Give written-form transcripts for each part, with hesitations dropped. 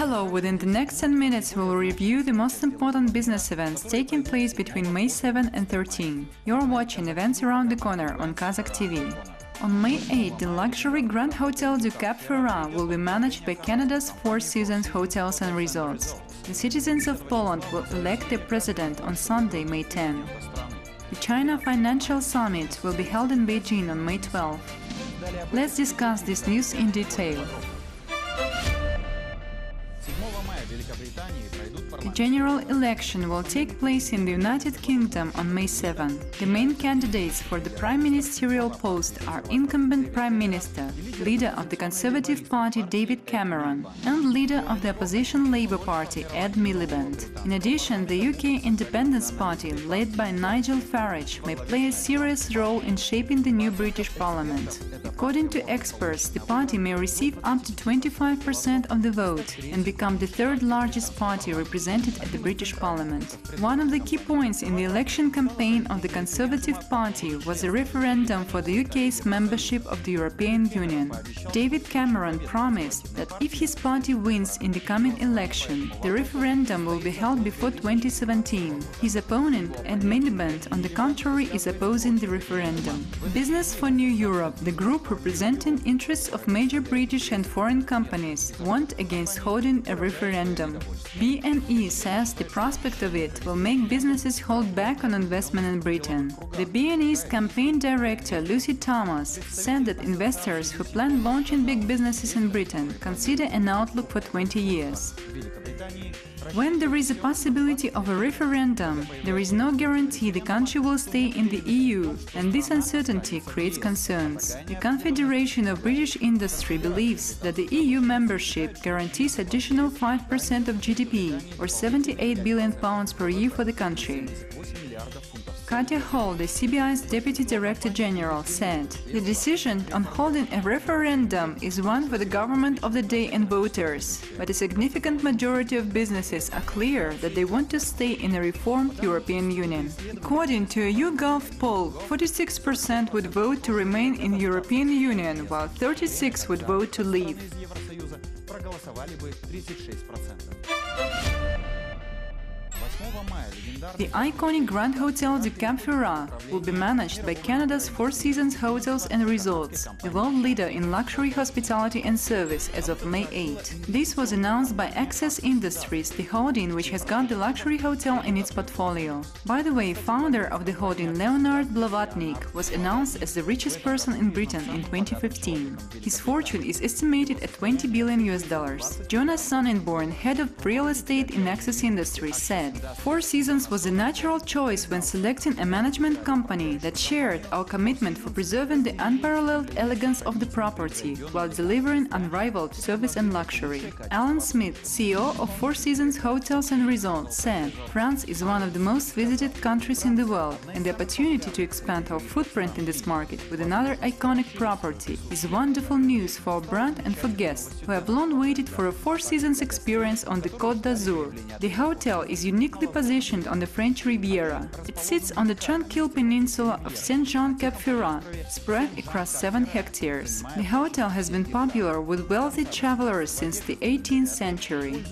Hello, within the next 10 minutes we will review the most important business events taking place between May 7 and 13. You're watching Events Around the Corner on Kazakh TV. On May 8, the luxury Grand Hotel du Cap-Ferrat will be managed by Canada's Four Seasons Hotels and Resorts. The citizens of Poland will elect their president on Sunday, May 10. The China Financial Summit will be held in Beijing on May 12. Let's discuss this news in detail. The general election will take place in the United Kingdom on May 7. The main candidates for the prime ministerial post are incumbent Prime Minister, leader of the Conservative Party David Cameron, and leader of the opposition Labour Party Ed Miliband. In addition, the UK Independence Party, led by Nigel Farage, may play a serious role in shaping the new British Parliament. According to experts, the party may receive up to 25% of the vote and become the third largest party represented at the British Parliament. One of the key points in the election campaign of the Conservative Party was a referendum for the UK's membership of the European Union. David Cameron promised that if his party wins in the coming election, the referendum will be held before 2017. His opponent, Ed Miliband, on the contrary, is opposing the referendum. Business for New Europe, the group representing interests of major British and foreign companies, warned against holding a referendum. BNE says the prospect of it will make businesses hold back on investment in Britain. The BNE's campaign director, Lucy Thomas, said that investors who plan launching big businesses in Britain consider an outlook for 20 years. When there is a possibility of a referendum, there is no guarantee the country will stay in the EU, and this uncertainty creates concerns. The Confederation of British Industry believes that the EU membership guarantees additional 5% of GDP, or £78 billion per year for the country. Katya Hall, the CBI's Deputy Director General, said, "The decision on holding a referendum is one for the government of the day and voters, but a significant majority of businesses are clear that they want to stay in a reformed European Union." According to a YouGov poll, 46% would vote to remain in the European Union, while 36% would vote to leave. The iconic Grand Hotel du Cap-Ferrat will be managed by Canada's Four Seasons Hotels and Resorts, the world leader in luxury hospitality and service as of May 8. This was announced by Access Industries, the holding which has got the luxury hotel in its portfolio. By the way, founder of the holding, Leonard Blavatnik, was announced as the richest person in Britain in 2015. His fortune is estimated at $20 billion. Jonas Sonnenborn, head of real estate in Access Industries, said, "Four Seasons was a natural choice when selecting a management company that shared our commitment for preserving the unparalleled elegance of the property while delivering unrivaled service and luxury." Alan Smith, CEO of Four Seasons Hotels and Resorts, said, "France is one of the most visited countries in the world, and the opportunity to expand our footprint in this market with another iconic property is wonderful news for our brand and for guests who have long waited for a Four Seasons experience on the Côte d'Azur." The hotel is uniquely positioned on the French Riviera. It sits on the tranquil peninsula of Saint-Jean Cap-Ferrat, spread across 7 hectares. The hotel has been popular with wealthy travelers since the 18th century.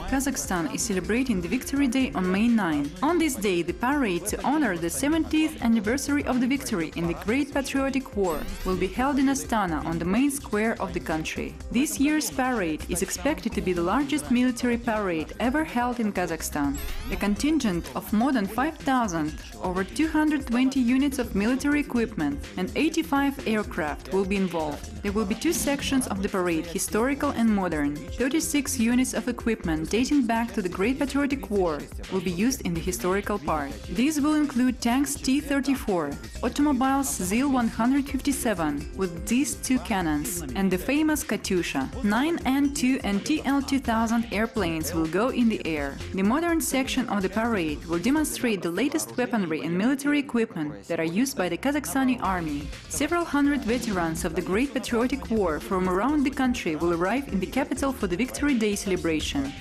Kazakhstan is celebrating the Victory Day on May 9. On this day, the parade to honor the 70th anniversary of the victory in the Great Patriotic War will be held in Astana on the main square of the country. This year's parade is expected to be the largest military parade ever held in Kazakhstan. A contingent of more than 5,000, over 220 units of military equipment and 85 aircraft will be involved. There will be 2 sections of the parade, historical and modern. 36 units of equipment dating back to the Great Patriotic War will be used in the historical part. These will include tanks T-34, automobiles ZIL-157 with these 2 cannons, and the famous Katyusha. 9N-2 and TL-2000 airplanes will go in the air. The modern section of the parade will demonstrate the latest weaponry and military equipment that are used by the Kazakhstani army. Several hundred veterans of the Great Patriotic War from around the country will arrive in the capital for the Victory Day celebration.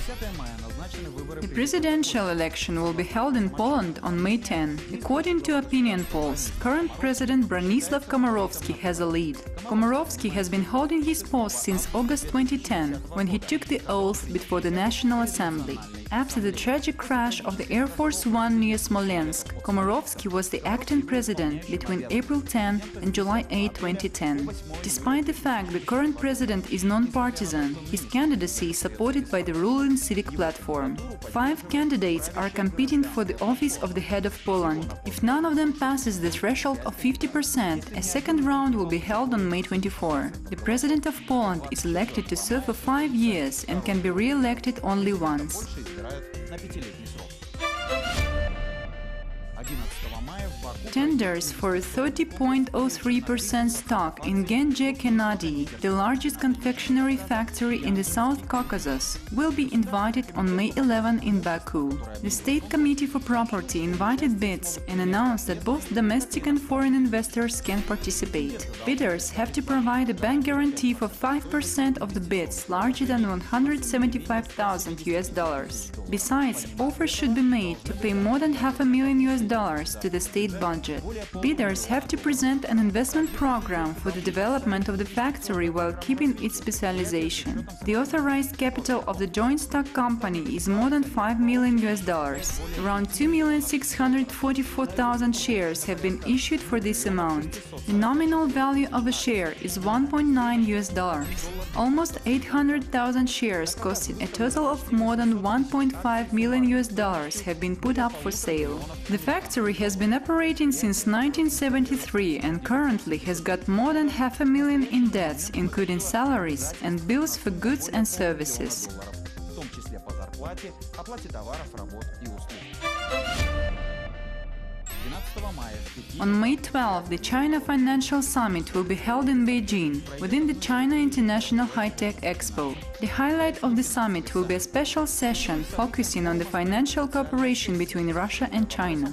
The presidential election will be held in Poland on May 10. According to opinion polls, current President Bronisław Komorowski has a lead. Komorowski has been holding his post since August 2010, when he took the oath before the National Assembly. After the tragic crash of the Air Force One near Smolensk, Komorowski was the acting president between April 10 and July 8, 2010. Despite the fact the current president is non-partisan, his candidacy is supported by the ruling Civic platform. 5 candidates are competing for the office of the head of Poland. If none of them passes the threshold of 50%, a second round will be held on May 24. The president of Poland is elected to serve for 5 years and can be re-elected only once. Tenders for a 30.03% stock in Genje Gennady, the largest confectionery factory in the South Caucasus, will be invited on May 11 in Baku. The State Committee for Property invited bids and announced that both domestic and foreign investors can participate. Bidders have to provide a bank guarantee for 5% of the bids larger than $175,000. Besides, offers should be made to pay more than $500,000 to the state budget. Bidders have to present an investment program for the development of the factory while keeping its specialization. The authorized capital of the joint stock company is more than $5 million. Around 2,644,000 shares have been issued for this amount. The nominal value of a share is $1.9. Almost 800,000 shares costing a total of more than $1.5 million have been put up for sale. The factory has been operating since 1973 and currently has got more than $500,000 in debts, including salaries and bills for goods and services. On May 12, the China Financial Summit will be held in Beijing, within the China International High-Tech Expo. The highlight of the summit will be a special session focusing on the financial cooperation between Russia and China.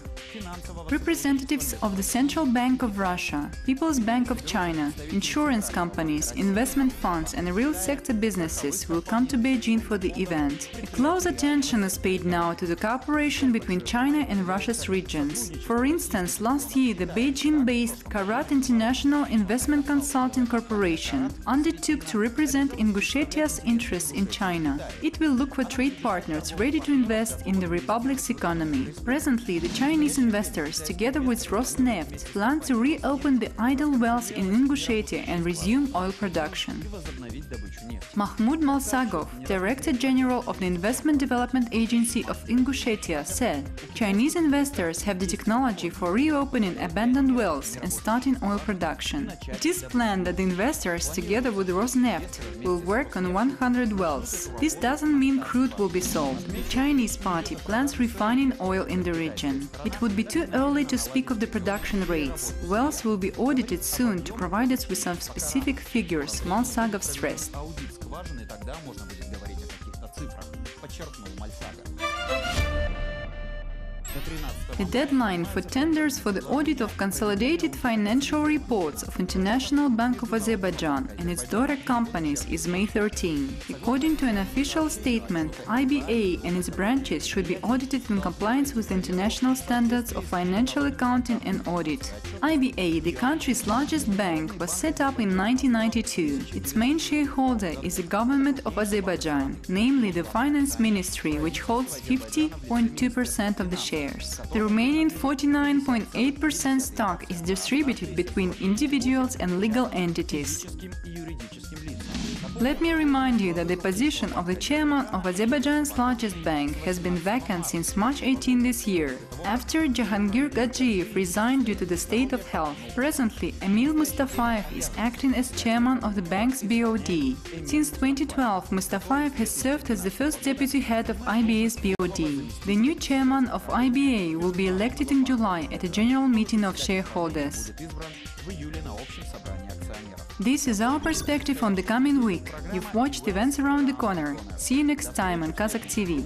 Representatives of the Central Bank of Russia, People's Bank of China, insurance companies, investment funds and real sector businesses will come to Beijing for the event. A close attention is paid now to the cooperation between China and Russia's regions. For instance, last year the Beijing-based Cap-Ferrat International Investment Consulting Corporation undertook to represent Ingushetia's interests in China. It will look for trade partners ready to invest in the republic's economy. Presently, the Chinese investors, together with Rosneft, plan to reopen the idle wells in Ingushetia and resume oil production. Mahmoud Malsagov, Director General of the Investment Development Agency of Ingushetia, said, Chinese investors have the technology for reopening abandoned wells and starting oil production. It is planned that the investors, together with Rosneft, will work on 100 wells. This doesn't mean crude will be sold. The Chinese party plans refining oil in the region. It would be too early to speak of the production rates. Wells will be audited soon to provide us with some specific figures, Malsagov stressed. The deadline for tenders for the audit of consolidated financial reports of International Bank of Azerbaijan and its daughter companies is May 13. According to an official statement, IBA and its branches should be audited in compliance with international standards of financial accounting and audit. IBA, the country's largest bank, was set up in 1992. Its main shareholder is the government of Azerbaijan, namely the Finance Ministry, which holds 50.2% of the shares. The remaining 49.8% stock is distributed between individuals and legal entities. Let me remind you that the position of the chairman of Azerbaijan's largest bank has been vacant since March 18 this year, after Jahangir Gadzhiev resigned due to the state of health. Presently, Emil Mustafayev is acting as chairman of the bank's BOD. Since 2012, Mustafayev has served as the first deputy head of IBA's BOD. The new chairman of IBA will be elected in July at a general meeting of shareholders. This is our perspective on the coming week. You've watched Events Around the Corner. See you next time on Kazakh TV.